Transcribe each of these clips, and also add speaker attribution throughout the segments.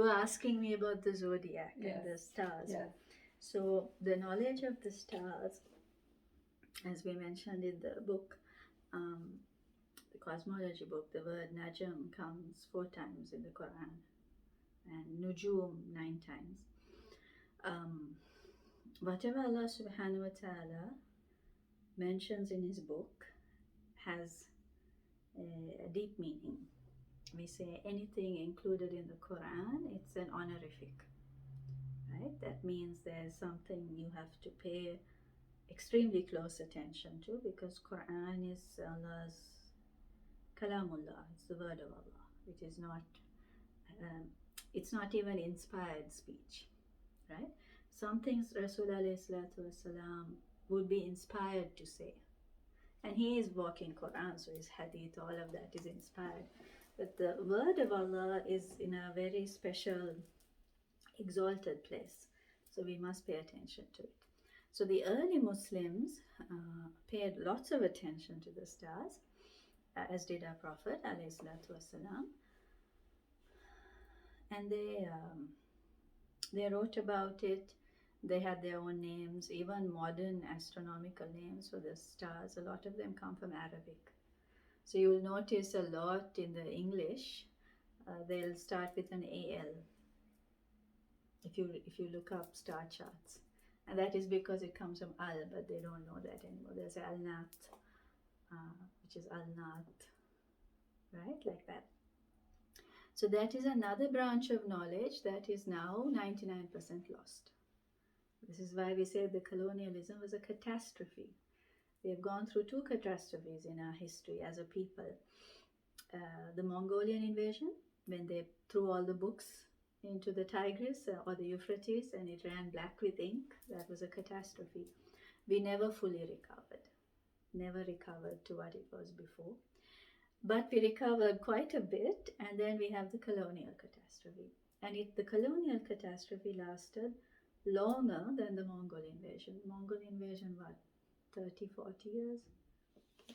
Speaker 1: were asking me about the zodiac and the stars.
Speaker 2: Yes.
Speaker 1: So the knowledge of the stars, as we mentioned in the book, the cosmology book, the word Najm comes 4 times in the Quran and Nujum 9 times. Whatever Allah subhanahu wa ta'ala mentions in his book has a deep meaning. We say anything included in the Quran, it's an honorific, right? That means there's something you have to pay extremely close attention to, because Quran is Allah's Kalamullah, it's the word of Allah. It is not, it's not even inspired speech, right? Some things Rasul alayhi salatu wasalam would be inspired to say. And he is walking Quran, so his hadith, all of that is inspired. But the word of Allah is in a very special, exalted place. So we must pay attention to it. So the early Muslims paid lots of attention to the stars, as did our Prophet alayhi salatu wasalam. And they wrote about it. They had their own names, even modern astronomical names for the stars. A lot of them come from Arabic. So you'll notice a lot in the English, they'll start with an AL. If you look up star charts, and that is because it comes from Al, but they don't know that anymore. There's Al Nat, which is Al Nat, right, like that. So that is another branch of knowledge that is now 99% lost. This is why we say the colonialism was a catastrophe. We have gone through 2 catastrophes in our history as a people. The Mongolian invasion, when they threw all the books into the Tigris or the Euphrates and it ran black with ink, that was a catastrophe. We never fully recovered to what it was before. But we recovered quite a bit, and then we have the colonial catastrophe. And the colonial catastrophe lasted longer than the Mongol invasion. Mongol invasion, what, 30, 40 years,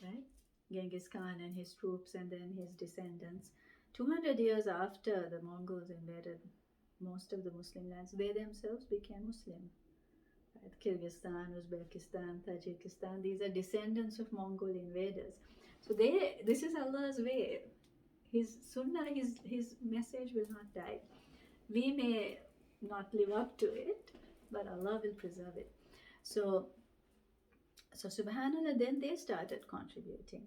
Speaker 1: right? Genghis Khan and his troops and then his descendants. 200 years after the Mongols invaded most of the Muslim lands, they themselves became Muslim. Right? Kyrgyzstan, Uzbekistan, Tajikistan, these are descendants of Mongol invaders. So this is Allah's way. His sunnah, his message will not die. We may not live up to it, but Allah will preserve it. So subhanAllah, then they started contributing.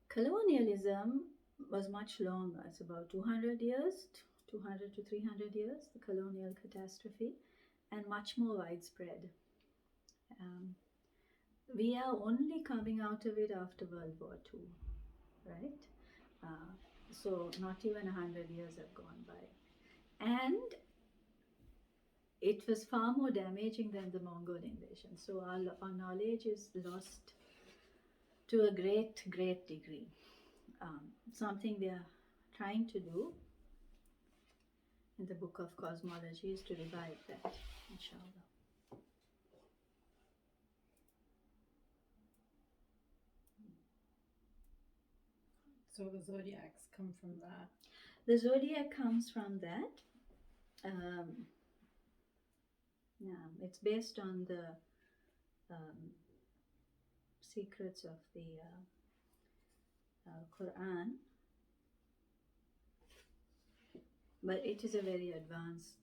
Speaker 1: Colonialism was much longer. It's about 200 years, 200 to 300 years, the colonial catastrophe, and much more widespread. We are only coming out of it after World War II, right? So not even 100 years have gone by. And it was far more damaging than the Mongol invasion. So our knowledge is lost to a great, great degree. Something we are trying to do in the Book of Cosmology is to revive that, inshallah.
Speaker 2: So the zodiacs come from that?
Speaker 1: The zodiac comes from that. It's based on the secrets of the Quran, but it is a very advanced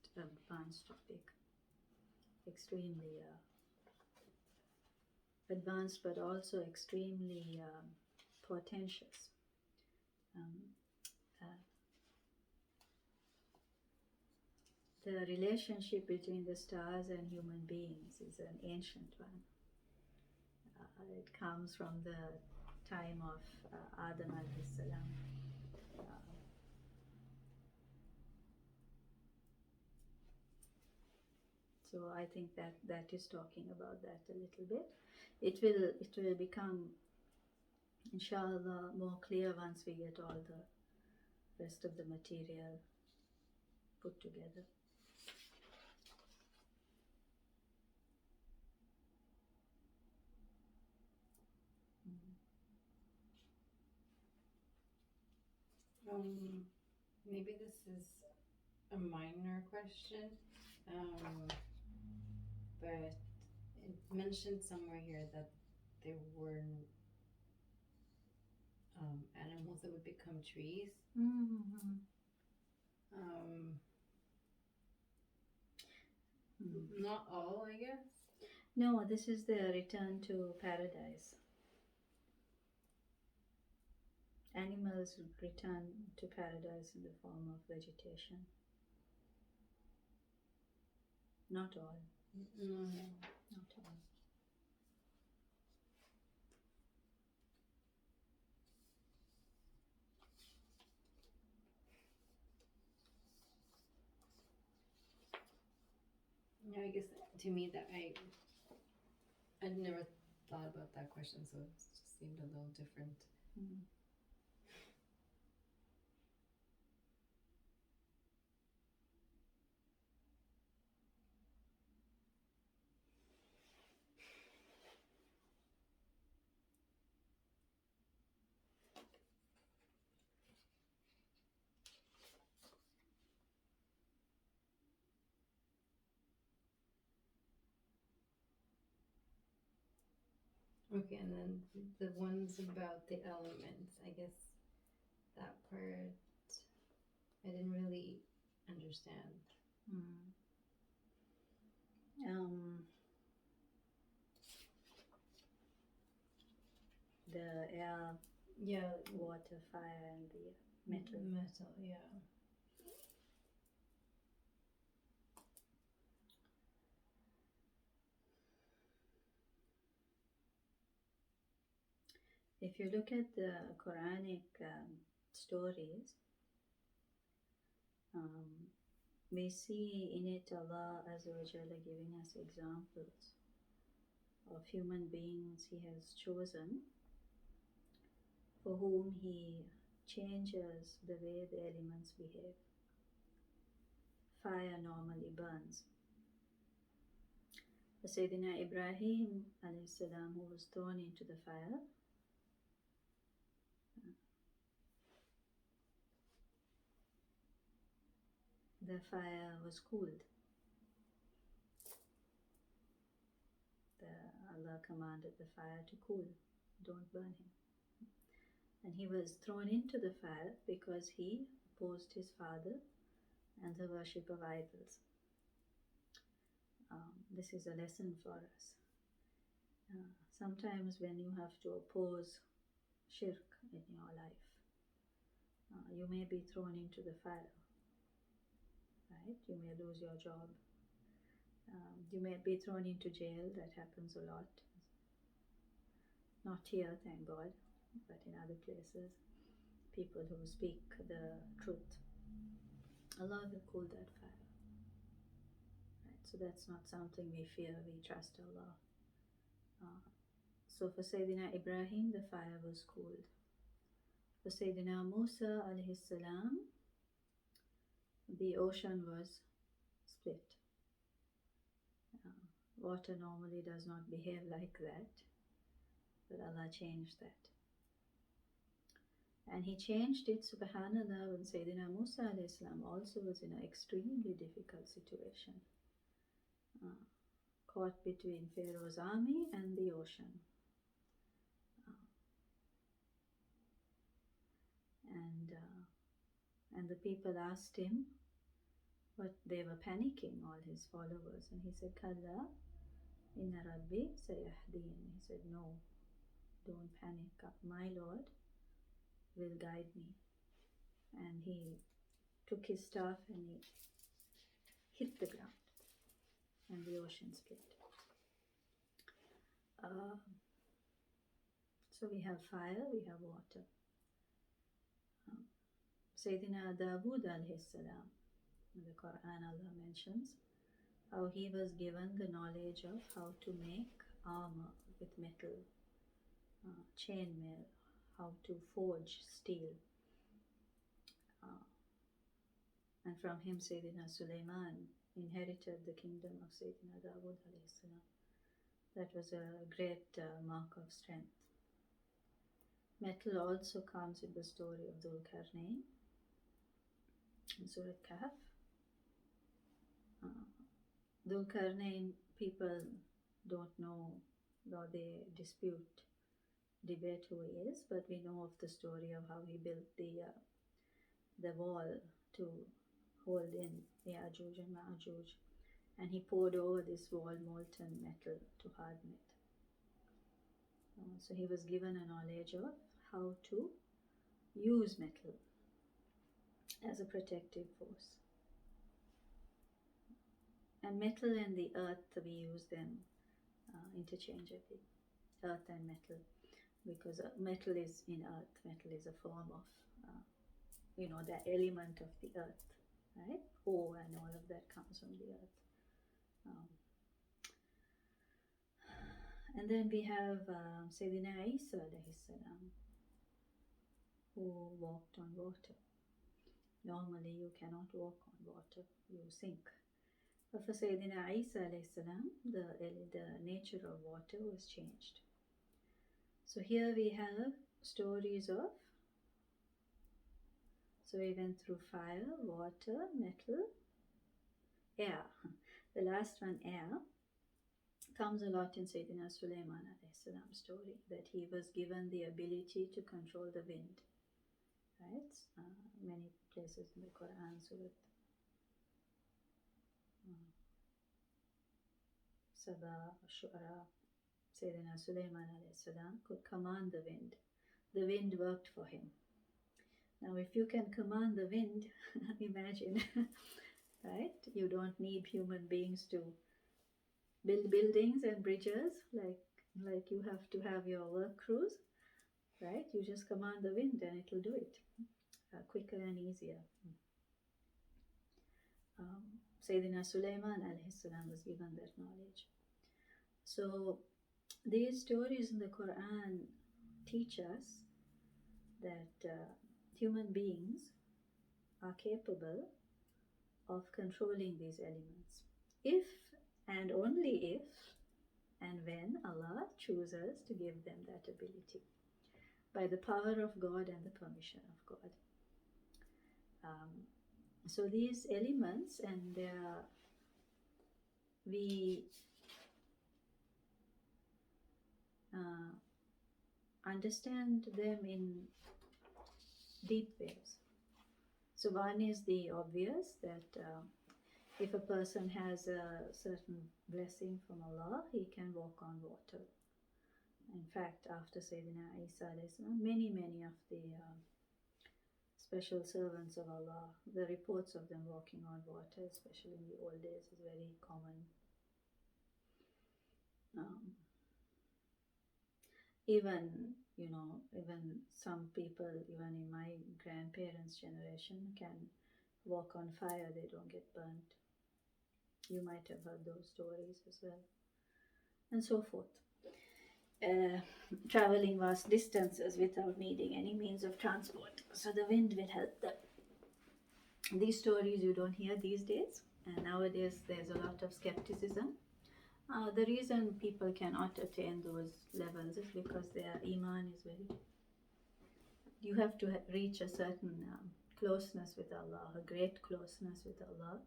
Speaker 1: topic, extremely advanced, but also extremely portentous. The relationship between the stars and human beings is an ancient one. It comes from the time of Adam alayhi salam. So I think that is talking about that a little bit. It will become, inshallah, more clear once we get all the rest of the material put together.
Speaker 2: Maybe this is a minor question, but it mentioned somewhere here that there were animals that would become trees.
Speaker 1: Mm-hmm.
Speaker 2: Not all, I guess.
Speaker 1: No, this is the return to paradise. Animals return to paradise in the form of vegetation. Not all.
Speaker 2: Mm-hmm.
Speaker 1: Not all.
Speaker 2: Yeah, I guess to me that I'd never thought about that question, so it just seemed a little different.
Speaker 1: Mm.
Speaker 2: Okay, and then the ones about the elements, I guess that part I didn't really understand.
Speaker 1: Mm. The air,
Speaker 2: Yeah,
Speaker 1: water, fire, and the metal.
Speaker 2: Metal, yeah.
Speaker 1: If you look at the Quranic stories, we see in it Allah Azza wa Jalla giving us examples of human beings He has chosen, for whom He changes the way the elements behave. Fire normally burns. For Sayyidina Ibrahim alayhi salam, who was thrown into the fire, the fire was cooled. Allah commanded the fire to cool, don't burn him. And he was thrown into the fire because he opposed his father and the worship of idols. This is a lesson for us. Sometimes when you have to oppose shirk in your life, you may be thrown into the fire, right? You may lose your job. You may be thrown into jail. That happens a lot. Not here, thank God, but in other places. People who speak the truth, Allah will cool that fire. Right? So that's not something we fear, we trust Allah. So for Sayyidina Ibrahim, the fire was cooled. For Sayyidina Musa alayhi salam, the ocean was split. Water normally does not behave like that, but Allah changed that. And He changed it, subhanallah, when Sayyidina Musa alayhi salam also was in an extremely difficult situation. Caught between Pharaoh's army and the ocean. And the people asked him, but they were panicking, all his followers, and he said, Kalla, inna rabbi sayahdeen. He said, no, don't panic, my Lord will guide me. And he took his staff and he hit the ground, and the ocean split. So we have fire, we have water. Sayyidina Dawood alayhi salam, in the Quran Allah mentions how he was given the knowledge of how to make armor with metal, chainmail, how to forge steel. And from him Sayyidina Sulaiman inherited the kingdom of Sayyidina Dawood alayhi salam. That was a great mark of strength. Metal also comes in the story of Dhul Qarnayn in Surah Kahf. Dhul-Qarnayn, people don't know, or they debate who he is, but we know of the story of how he built the wall to hold in Ya'juj and Ma'juj, and he poured over this wall molten metal to harden it. So he was given a knowledge of how to use metal as a protective force. And metal and the earth, we use them interchangeably, earth and metal, because metal is in earth, metal is a form of, the element of the earth, right? Ore and all of that comes from the earth. And then we have Sayyidina Isa alayhi salam, who walked on water. Normally you cannot walk on water, you sink. But for Sayyidina Isa alayhi salam, the nature of water was changed. So here we have stories of, so we went through fire, water, metal, air. The last one, air, comes a lot in Sayyidina Sulaiman alayhi salam's story, that he was given the ability to control the wind. Right? Many places in the Quran, Surat Saba, Shu'ara, Sayyidina Sulaiman alayhi salam could command the wind. The wind worked for him. Now if you can command the wind, imagine, right? You don't need human beings to build buildings and bridges like you have to have your work crews, right? You just command the wind and it will do it quicker and easier. Sayyidina Sulaiman alayhi salam was given that knowledge. So these stories in the Quran teach us that human beings are capable of controlling these elements if and only if and when Allah chooses to give them that ability, by the power of God and the permission of God. So these elements, and we understand them in deep ways. So one is the obvious, that if a person has a certain blessing from Allah, he can walk on water. In fact, after Sayyidina Isa, many of the special servants of Allah, the reports of them walking on water, especially in the old days, is very common. Even some people, even in my grandparents' generation, can walk on fire, they don't get burnt. You might have heard those stories as well, and so forth. Traveling vast distances without needing any means of transport, so the wind will help them. These stories you don't hear these days, and nowadays there's a lot of skepticism. The reason people cannot attain those levels is because their iman is very... You have to reach a certain closeness with Allah, a great closeness with Allah,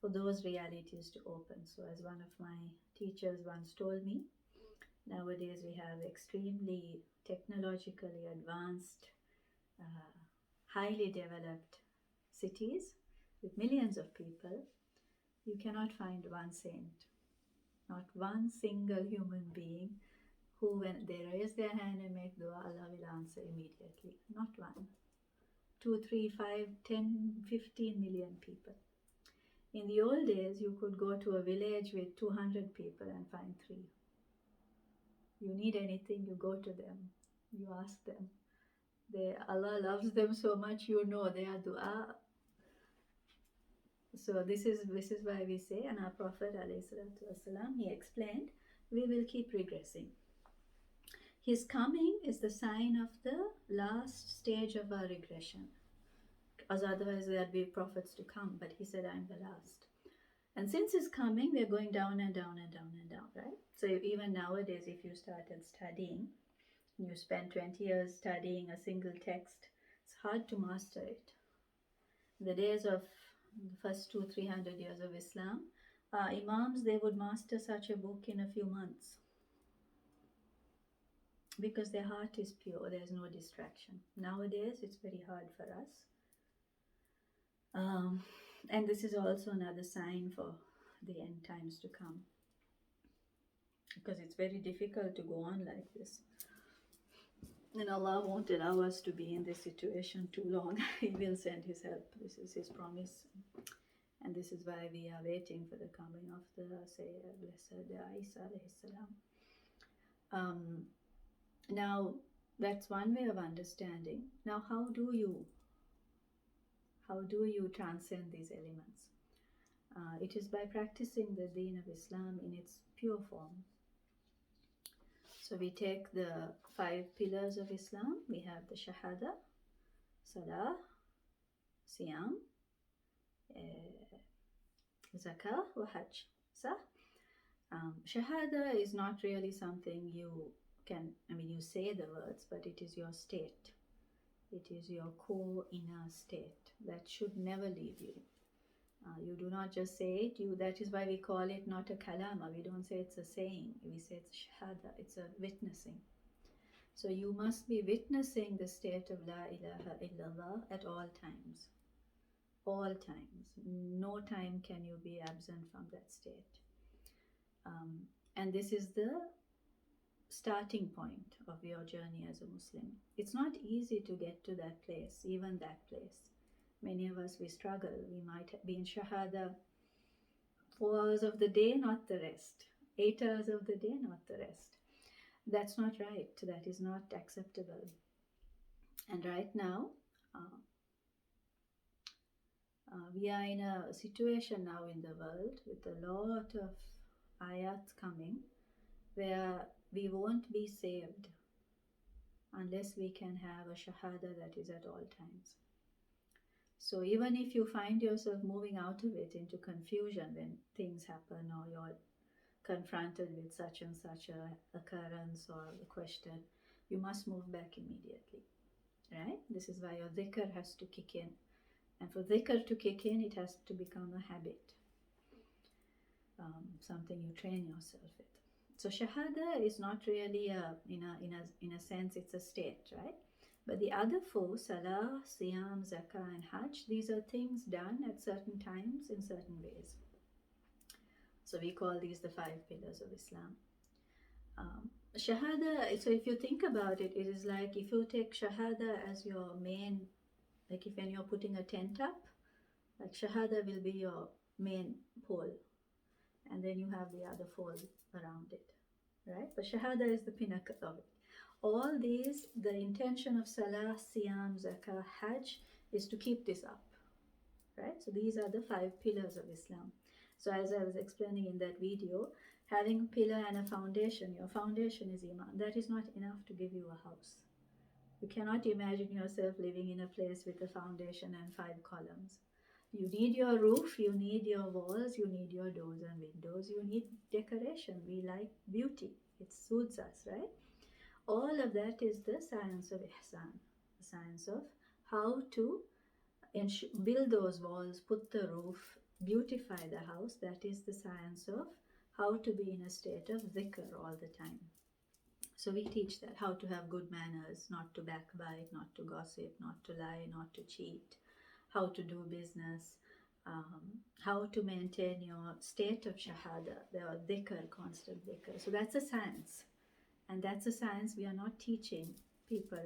Speaker 1: for those realities to open. So as one of my teachers once told me, nowadays we have extremely technologically advanced, highly developed cities with millions of people. You cannot find one saint, not one single human being who, when they raise their hand and make dua, Allah will answer immediately. Not one. 2, 3, 5, 10, 15 million people. In the old days, you could go to a village with 200 people and find 3. You need anything, you go to them, you ask them. Allah loves them so much, their dua. So this is why we say, and our Prophet ﷺ, he explained, we will keep regressing. His coming is the sign of the last stage of our regression. As otherwise there'd be prophets to come, but he said, I'm the last. And since his coming, we're going down and down and down and down, right? So even nowadays, if you started studying, you spend 20 years studying a single text, it's hard to master it. the days of the first 200-300 years of Islam, Imams, they would master such a book in a few months because their heart is pure, there's no distraction. Nowadays, it's very hard for us. And this is also another sign for the end times to come, because it's very difficult to go on like this. And Allah won't allow us to be in this situation too long. He will send His help. This is His promise. And this is why we are waiting for the coming of the blessed Isa alayhi salam. Now, that's one way of understanding. Now, how do you transcend these elements? It is by practicing the deen of Islam in its pure form. So we take the 5 pillars of Islam. We have the Shahada, Salah, Siyam, Zakah, wa Hajj. Shahada is not really something you can, you say the words, but it is your state. It is your core inner state that should never leave you. You do not just say it, that is why we call it not a kalama. We don't say it's a saying, we say it's shahada, it's a witnessing. So you must be witnessing the state of La ilaha illallah at all times. All times. No time can you be absent from that state. And this is the starting point of your journey as a Muslim. It's not easy to get to that place, even that place. Many of us, we struggle. We might be in Shahada 4 hours of the day, not the rest. 8 hours of the day, not the rest. That's not right. That is not acceptable. And right now, we are in a situation now in the world with a lot of ayats coming where we won't be saved unless we can have a shahada that is at all times. So even if you find yourself moving out of it into confusion when things happen, or you're confronted with such and such a occurrence or a question, you must move back immediately, right? This is why your dhikr has to kick in. And for dhikr to kick in, it has to become a habit, something you train yourself with. So shahada is not really in a sense, it's a state, right? But the other 4, Salah, Siyam, Zakah and Hajj, these are things done at certain times in certain ways. So we call these the 5 pillars of Islam. Shahada, so if you think about it, it is like if you take Shahada as your main, like if when you're putting a tent up, like Shahada will be your main pole. And then you have the other 4 around it, right? But Shahada is the pinnacle of it. All these, the intention of Salah, Siyam, Zakah, Hajj is to keep this up, right? So these are the 5 pillars of Islam. So as I was explaining in that video, having a pillar and a foundation, your foundation is Iman. That is not enough to give you a house. You cannot imagine yourself living in a place with a foundation and 5 columns. You need your roof, you need your walls, you need your doors and windows, you need decoration. We like beauty. It suits us, right? All of that is the science of Ihsan, the science of how to build those walls, put the roof, beautify the house. That is the science of how to be in a state of dhikr all the time. So we teach that, how to have good manners, not to backbite, not to gossip, not to lie, not to cheat, how to do business, how to maintain your state of shahada, the dhikr, constant dhikr. So that's a science. And that's a science we are not teaching people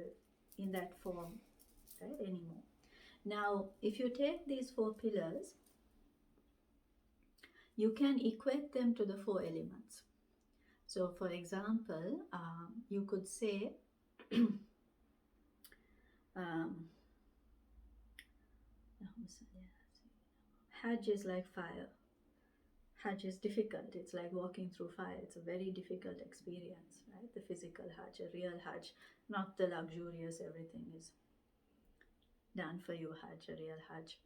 Speaker 1: in that form, right, anymore. Now, if you take these 4 pillars, you can equate them to the 4 elements. So, for example, you could say, Hajj is like fire. Hajj is difficult. It's like walking through fire. It's a very difficult experience, right? The physical Hajj, a real Hajj, not the luxurious, everything is done for you Hajj, a real Hajj.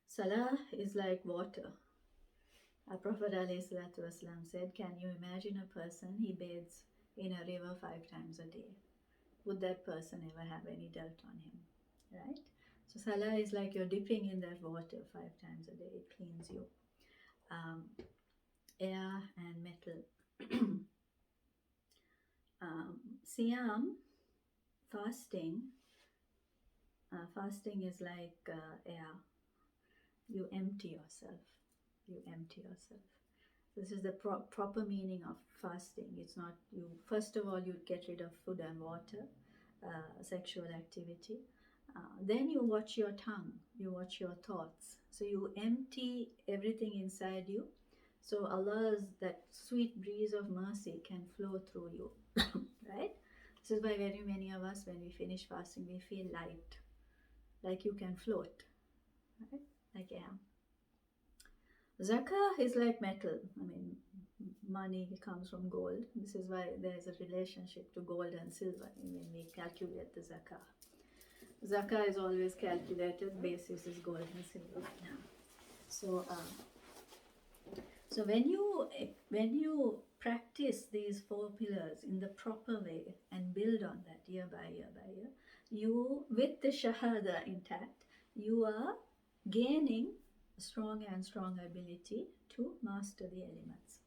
Speaker 1: Salah is like water. Our Prophet ﷺ said, can you imagine a person, he bathes in a river 5 times a day? would that person ever have any dirt on him, right? So salah is like you're dipping in that water 5 times a day. It cleans you. Air and metal. Siyam, fasting. Fasting is like air. You empty yourself. You empty yourself. This is the proper meaning of fasting. It's not you. First of all, you get rid of food and water, sexual activity. Then you watch your tongue. You watch your thoughts. So you empty everything inside you. So Allah's that sweet breeze of mercy can flow through you, right? This is why very many of us, when we finish fasting, we feel light, like you can float, right? Like air. Zakah is like metal. I mean, money comes from gold. This is why there is a relationship to gold and silver when we calculate the zakah. Zakah is always calculated basis is gold and silver. So when you practice these 4 pillars in the proper way and build on that year by year by year, you, with the shahada intact, you are gaining strong and strong ability to master the elements.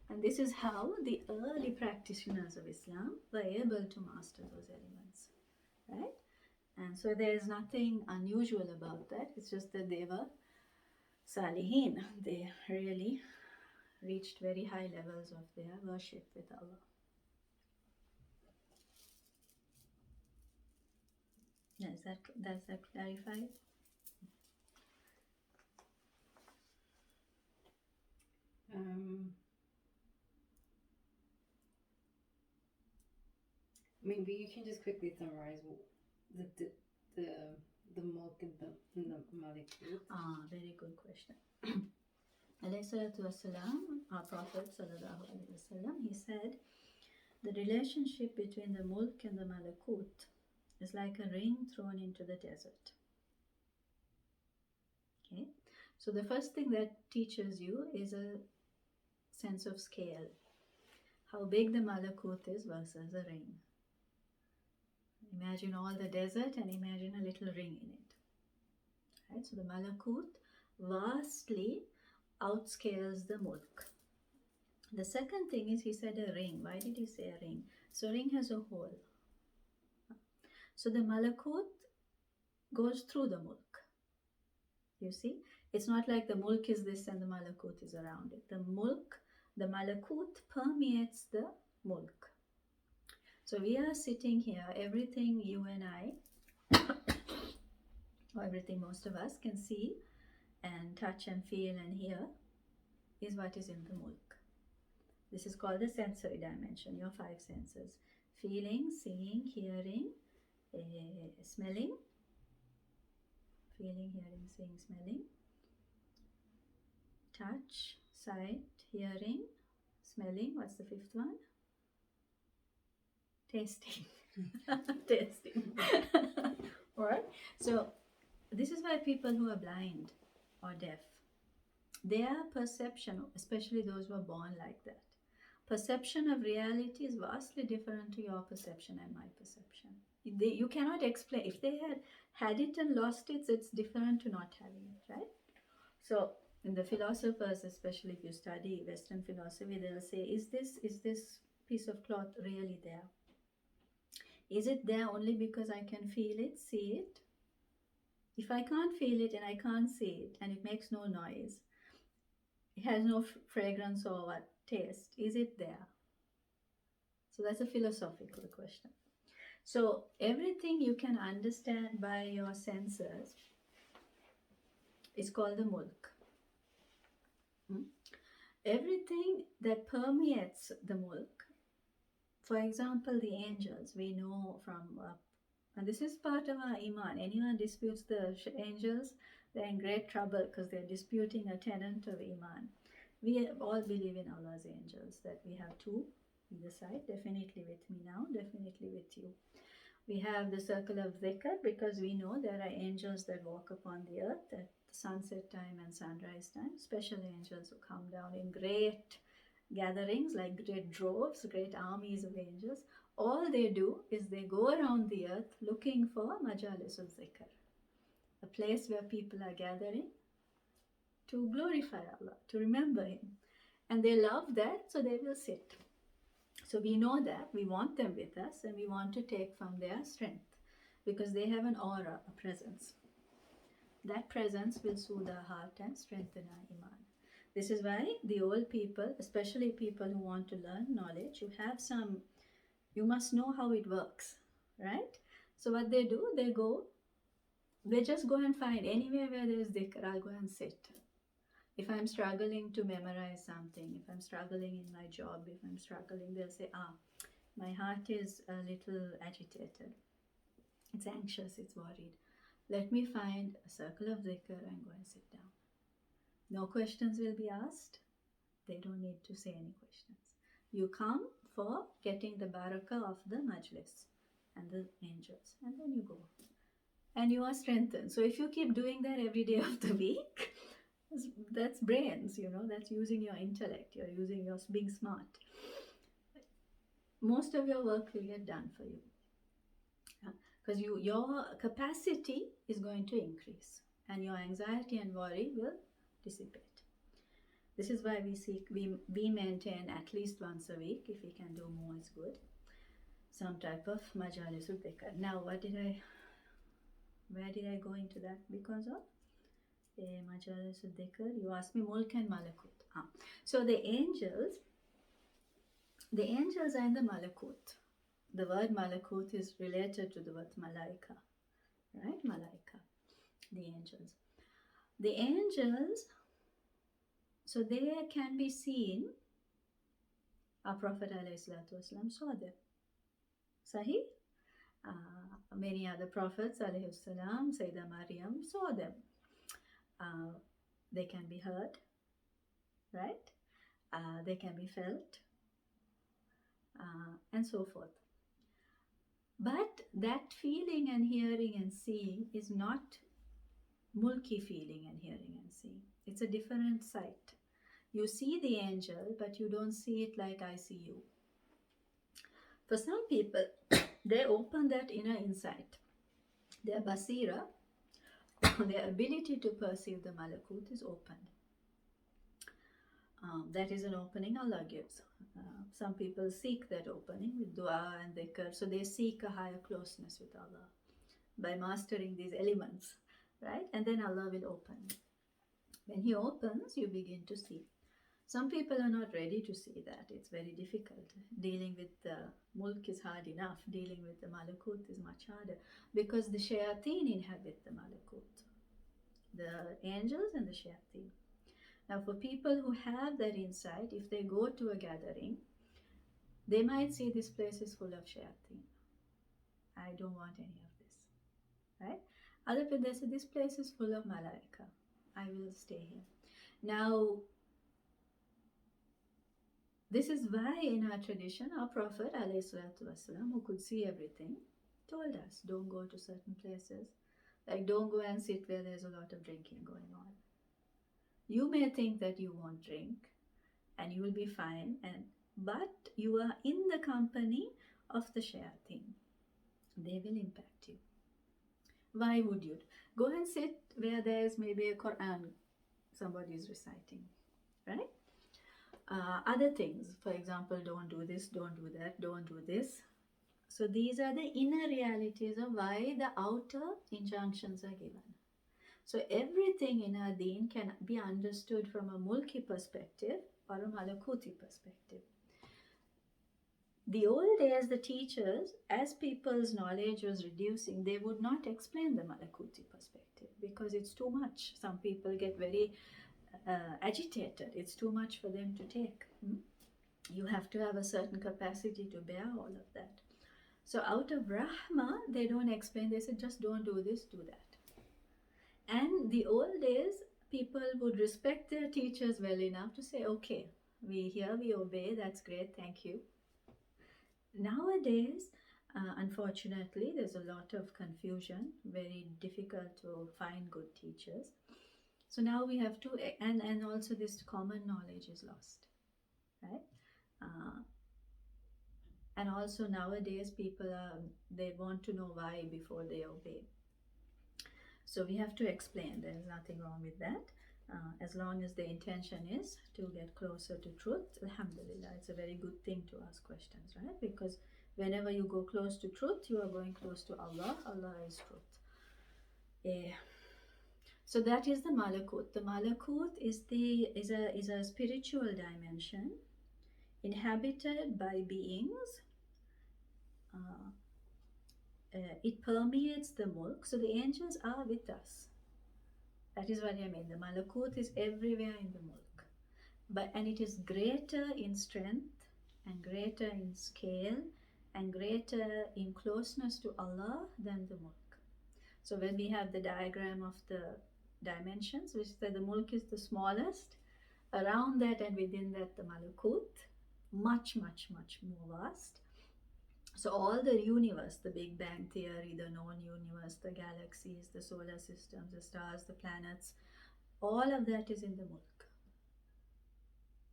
Speaker 1: And this is how the early practitioners of Islam were able to master those elements, right? And so there is nothing unusual about that. It's just that they were Salihin. They really reached very high levels of their worship with Allah. Does that clarify?
Speaker 2: Maybe you can just quickly summarize the Mulk and the Malakut.
Speaker 1: Very good question. Alayhi salatu wasalam, our Prophet sallallahu alaihi wasallam, he said, the relationship between the Mulk and the Malakut is like a ring thrown into the desert. Okay, so the first thing that teaches you is a sense of scale, how big the Malakut is versus a ring. Imagine all the desert and imagine a little ring in it. Right? So the Malakut vastly outscales the Mulk. The second thing is he said a ring. Why did he say a ring? So a ring has a hole. So the Malakut goes through the Mulk. You see? It's not like the Mulk is this and the Malakut is around it. The Malakut permeates the Mulk. So we are sitting here, everything you and I, or everything most of us can see and touch and feel and hear is what is in the Mulk. This is called the sensory dimension, your 5 senses. Feeling, seeing, hearing, smelling. Feeling, hearing, seeing, smelling. Touch, sight, hearing, smelling. What's the 5th one? Tasting. Tasting. Alright? So this is why people who are blind or deaf, their perception, especially those who are born like that, perception of reality is vastly different to your perception and my perception. You cannot explain. If they had it and lost it, it's different to not having it, right? So in the philosophers, especially if you study Western philosophy, they'll say, is this piece of cloth really there? Is it there only because I can feel it, see it? If I can't feel it and I can't see it and it makes no noise, it has no fragrance or what taste, is it there? So that's a philosophical question. So everything you can understand by your senses is called the Mulk. Everything that permeates the Mulk, for example, the angels, we know from, and this is part of our Iman. Anyone disputes the angels, they're in great trouble because they're disputing a tenet of Iman. We all believe in Allah's angels, that we have 2 either side, definitely with me now, definitely with you. We have the circle of dhikr because we know there are angels that walk upon the earth at sunset time and sunrise time, special angels who come down in great gatherings, like great droves, great armies of angels. All they do is they go around the earth looking for majalisul zikr, a place where people are gathering to glorify Allah, to remember Him. And they love that, so they will sit. So we know that, we want them with us, and we want to take from their strength because they have an aura, a presence. That presence will soothe our heart and strengthen our iman. This is why the old people, especially people who want to learn knowledge, you must know how it works, right? So what they do, they just go and find anywhere where there is dhikr, I'll go and sit. If I'm struggling to memorize something, if I'm struggling in my job, if I'm struggling, they'll say, my heart is a little agitated. It's anxious, it's worried. Let me find a circle of dhikr and go and sit down. No questions will be asked. They don't need to say any questions. You come for getting the barakah of the majlis and the angels, and then you go. And you are strengthened. So if you keep doing that every day of the week, that's brains, that's using your intellect, you're using your being smart. Most of your work will get done for you. Because your capacity is going to increase and your anxiety and worry will dissipate. This is why we maintain at least once a week. If we can do more, is good. Some type of majalisul dhikr. Now, where did I go into that because of? Majalisul dhikr. You asked me Mulk and Malakut. So the angels are in the Malakut. The word Malakut is related to the word Malaika, right? Malaika, the angels. The angels, so they can be seen. Our Prophet ﷺ saw them. Sahih? Many other prophets, ﷺ, Sayyidah Maryam, saw them. They can be heard, right? They can be felt, and so forth. But that feeling and hearing and seeing is not mulki feeling and hearing and seeing. It's a different sight. You see the angel, but you don't see it like I see you. For some people, they open that inner insight. Their basira, their ability to perceive the malakut is opened. That is an opening Allah gives. Some people seek that opening with dua and dhikr, so they seek a higher closeness with Allah by mastering these elements, right? And then Allah will open. When He opens, you begin to see. Some people are not ready to see that. It's very difficult. Dealing with the mulk is hard enough. Dealing with the malakut is much harder because the shayateen inhabit the malakut, the angels and the shayateen. Now, for people who have that insight, if they go to a gathering, they might see this place is full of shayateen. I don't want any of this, right? Other people, they say this place is full of malaika. I will stay here. Now, this is why in our tradition, our Prophet ﷺ, who could see everything, told us, don't go to certain places. Like, don't go and sit where there's a lot of drinking going on. You may think that you won't drink and you will be fine, but you are in the company of the shayateen. They will impact you. Why would you? Go and sit where there's maybe a Quran somebody is reciting, right? Other things, for example, don't do this, don't do that, don't do this. So these are the inner realities of why the outer injunctions are given. So everything in our deen can be understood from a mulki perspective or a malakuti perspective. The old days, the teachers, as people's knowledge was reducing, they would not explain the malakuti perspective because it's too much. Some people get very agitated. It's too much for them to take. You have to have a certain capacity to bear all of that. So out of rahmah, they don't explain. They say, just don't do this, do that. And the old days, people would respect their teachers well enough to say, okay, we hear, we obey, that's great, thank you. Nowadays, unfortunately, there's a lot of confusion, very difficult to find good teachers. So now we have to, and also this common knowledge is lost, right? And also nowadays people they want to know why before they obey. So we have to explain. There is nothing wrong with that. As long as the intention is to get closer to truth, alhamdulillah, it's a very good thing to ask questions, right? Because whenever you go close to truth, you are going close to Allah. Allah is truth. Yeah. So that is the Malakut. The Malakut is a spiritual dimension inhabited by beings. It permeates the Mulk. So the angels are with us. That is what I mean. The Malakut is everywhere in the Mulk. And it is greater in strength and greater in scale and greater in closeness to Allah than the Mulk. So when we have the diagram of the dimensions, which said the Mulk is the smallest, around that and within that the Malakut, much, much, much more vast. So all the universe, the Big Bang Theory, the known universe, the galaxies, the solar systems, the stars, the planets, all of that is in the Mulk.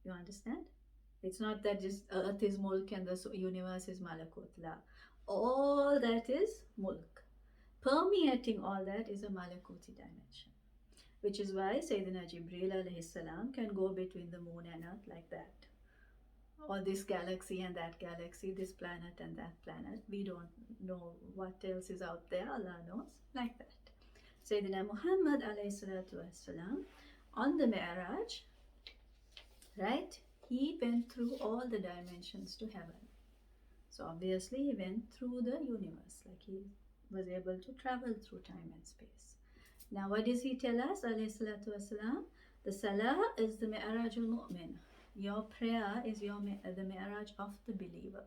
Speaker 1: You understand? It's not that just Earth is Mulk and the universe is Malakut. La. All that is Mulk. Permeating all that is a Malakuti dimension. Which is why Sayyidina Jibreel alayhi salam can go between the moon and Earth like that. Or this galaxy and that galaxy, this planet and that planet. We don't know what else is out there. Allah knows. Like that. Sayyidina Muhammad alayhi salatu wasalam, on the Mi'raj, right? He went through all the dimensions to heaven. So obviously he went through the universe. Like he was able to travel through time and space. Now what does he tell us? Alayhi salatu wasalam, the salah is the Mi'rajul Mu'min. Your prayer is the Mi'raj of the believer,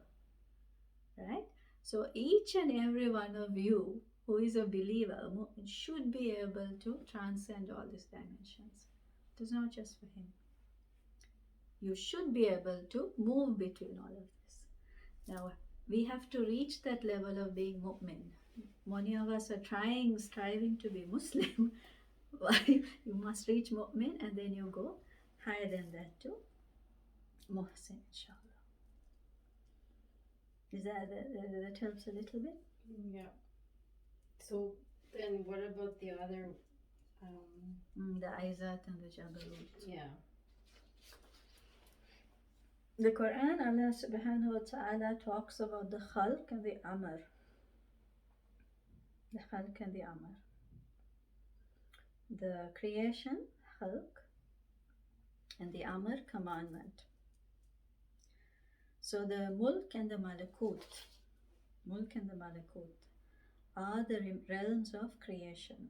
Speaker 1: right? So each and every one of you who is a believer should be able to transcend all these dimensions. It is not just for him. You should be able to move between all of this. Now we have to reach that level of being mu'min. Many of us are striving to be Muslim. You must reach mu'min and then you go higher than that to Muhsin, inshallah. Is that helps a little bit?
Speaker 2: Yeah. So then what about the other
Speaker 1: the Aizat and the Jabarut?
Speaker 2: Yeah.
Speaker 1: The Quran, Allah subhanahu wa ta'ala talks about the Khalq and the Amr. The Khalq and the Amr. The creation, Khalq, and the Amr, commandment. So the Mulk and the Malakut are the realms of creation.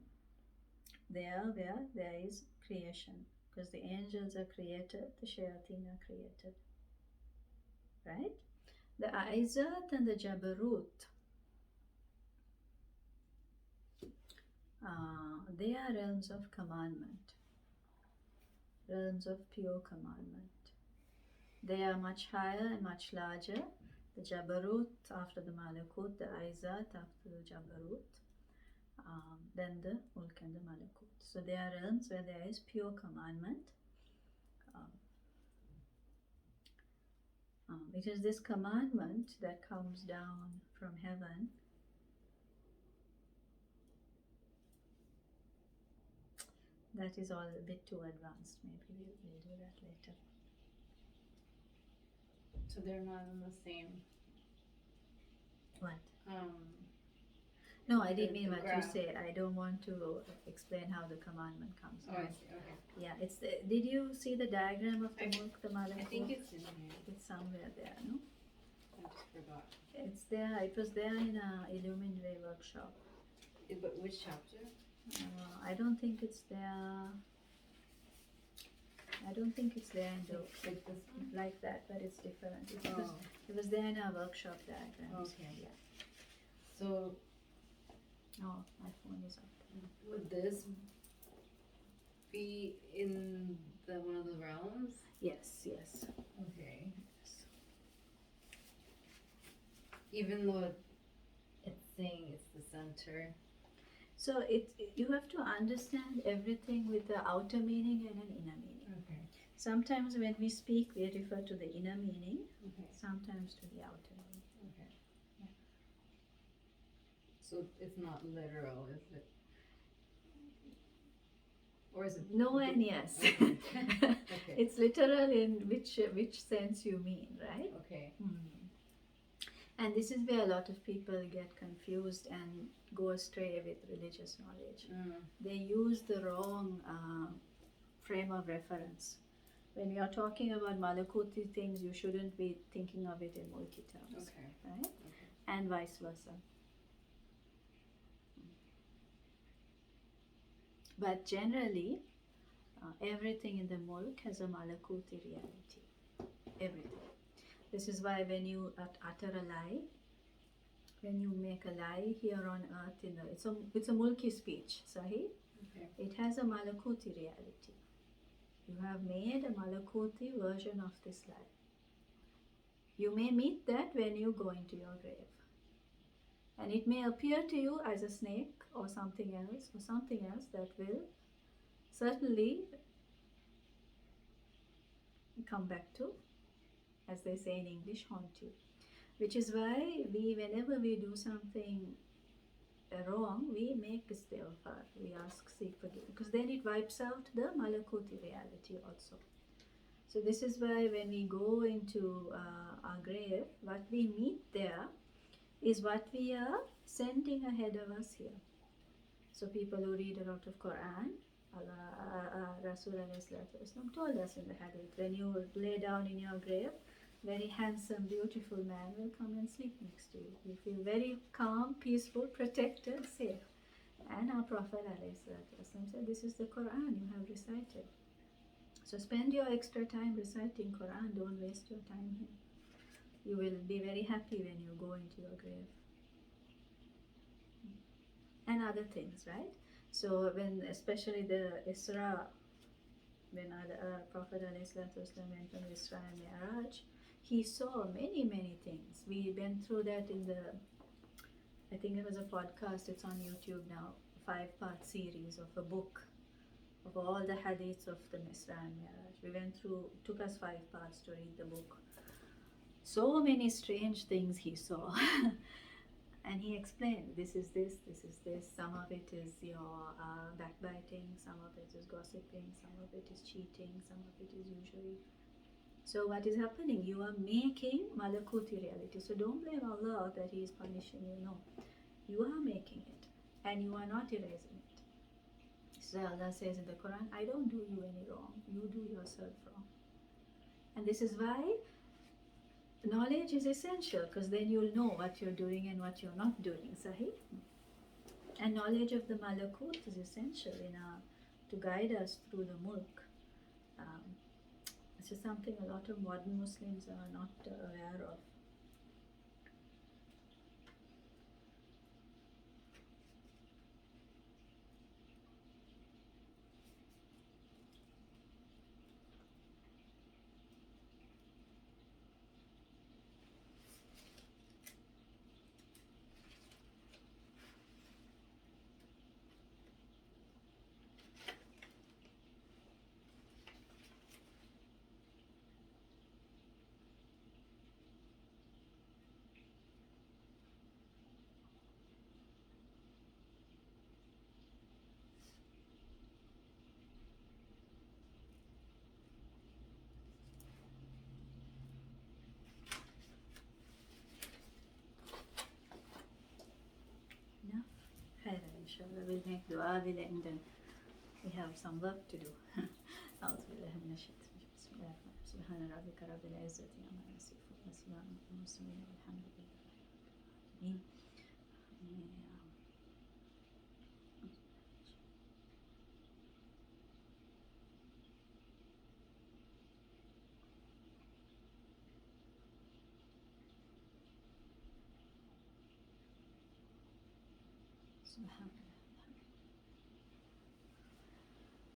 Speaker 1: They are where there is creation, because the angels are created, the shayateen are created. Right? The Aizat and the Jabarut, they are realms of commandment, realms of pure commandment. They are much higher and much larger. The Jabarut after the Malakut, the Aizat after the Jabarut, then the Mulk and the Malakut. So they are realms where there is pure commandment. It is this commandment that comes down from heaven. That is all a bit too advanced. Maybe we'll do that later.
Speaker 2: So they're not in the same.
Speaker 1: What? No, I didn't mean what
Speaker 2: graph.
Speaker 1: you said. I don't want to explain how the commandment comes
Speaker 2: Oh,
Speaker 1: down.
Speaker 2: I see. Okay.
Speaker 1: Yeah, it's did you see the diagram of the Mulk, the Malakut?
Speaker 2: I think it's in here.
Speaker 1: It's somewhere there, no?
Speaker 2: I just forgot.
Speaker 1: It's there. It was there in a Illuminati workshop.
Speaker 2: But which chapter?
Speaker 1: I don't think it's there. I don't think it's there in the
Speaker 2: Like this one?
Speaker 1: like that, but it's different. It was there in our workshop diagrams.
Speaker 2: Okay.
Speaker 1: Yeah.
Speaker 2: So
Speaker 1: Oh, my phone is up.
Speaker 2: would this be in one of the realms?
Speaker 1: Yes, yes.
Speaker 2: Okay. Even though it's saying it's the center.
Speaker 1: So you have to understand everything with the outer meaning and an inner meaning.
Speaker 2: Okay.
Speaker 1: Sometimes when we speak, we refer to the inner meaning.
Speaker 2: Okay.
Speaker 1: Sometimes to the outer meaning.
Speaker 2: So it's not literal, is it? Or is it?
Speaker 1: No and yes.
Speaker 2: Okay. Okay.
Speaker 1: It's literal in which sense you mean, right?
Speaker 2: Okay.
Speaker 1: And this is where a lot of people get confused and go astray with religious knowledge. They use the wrong frame of reference. When you're talking about Malakuti things, you shouldn't be thinking of it in Mulki terms,
Speaker 2: Okay.
Speaker 1: right?
Speaker 2: Okay.
Speaker 1: And vice versa. But generally, everything in the Mulk has a Malakuti reality. Everything. This is why when you utter a lie, when you make a lie here on earth, it's a Mulki speech, Sahih?
Speaker 2: Okay.
Speaker 1: It has a Malakuti reality. You have made a Malakuti version of this lie. You may meet that when you go into your grave. And it may appear to you as a snake or something else that will certainly come back to, as they say in English, haunt you. Which is why whenever we do something wrong, we make istighfar. We seek forgiveness. Because then it wipes out the Malakuti reality also. So this is why when we go into our grave, what we meet there is what we are sending ahead of us here. So people who read a lot of Quran, Rasul told us in the hadith, when you lay down in your grave, very handsome, beautiful man will come and sleep next to you. You feel very calm, peaceful, protected, safe. And our Prophet said, this is the Quran you have recited. So spend your extra time reciting Quran, don't waste your time here. You will be very happy when you go into your grave. And other things, right? So when, especially the Isra, when Prophet went from Isra and Mi'raj, he saw many, many things. We went through that in I think it was a podcast, it's on YouTube now, 5-part series of a book of all the hadiths of the Isra and Mi'raj. We went through, took us 5 parts to read the book. So many strange things he saw. And he explained, this is this, some of it is your backbiting, some of it is gossiping, some of it is cheating, some of it is usury. So what is happening? You are making Malakuti reality. So don't blame Allah that He is punishing you. No. You are making it. And you are not erasing it. So Allah says in the Quran, I don't do you any wrong. You do yourself wrong. And this is why knowledge is essential, because then you'll know what you're doing and what you're not doing. Sahih? And knowledge of the Malakut is essential to guide us through the Mulk. This is something a lot of modern Muslims are not aware of. Inshallah, we'll make dua, we'll end, and we have some work to do. أعوذ بالله من الشيطان الرجيم. بسم الله الرحمن الرحيم. سبحان ربك رب العزة عما يصفون وسلام على المرسلين والحمد لله رب العالمين. سبحان